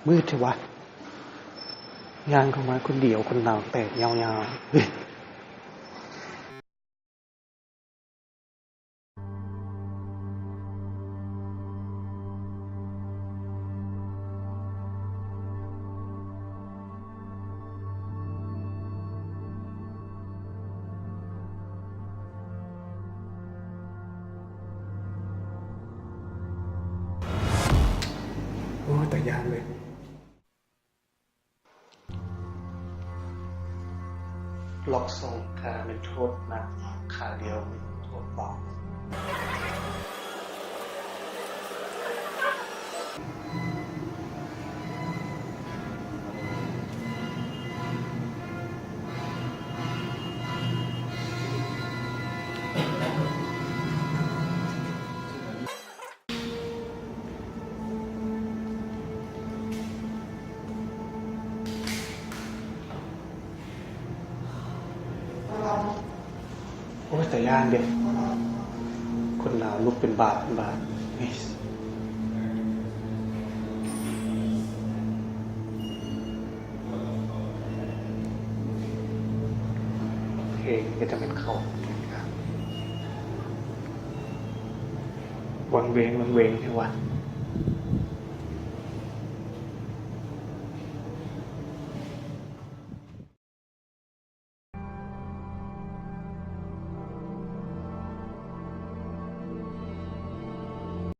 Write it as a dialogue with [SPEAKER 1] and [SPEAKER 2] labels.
[SPEAKER 1] มืดใช่วะย่างเข้ามาคนเดียวคนหนาวแตกยาวๆเฮ้ยโอ้แต่ยานเลยล็อกสองขาเป็นโทษหนักขาเดียวโทษเบาโอ้แต่ย่านเด็กคนหนาวลุกเป็นบาทเฮ้ยเพลงก็จะเป็นเขาครับวังเวงใช่วะ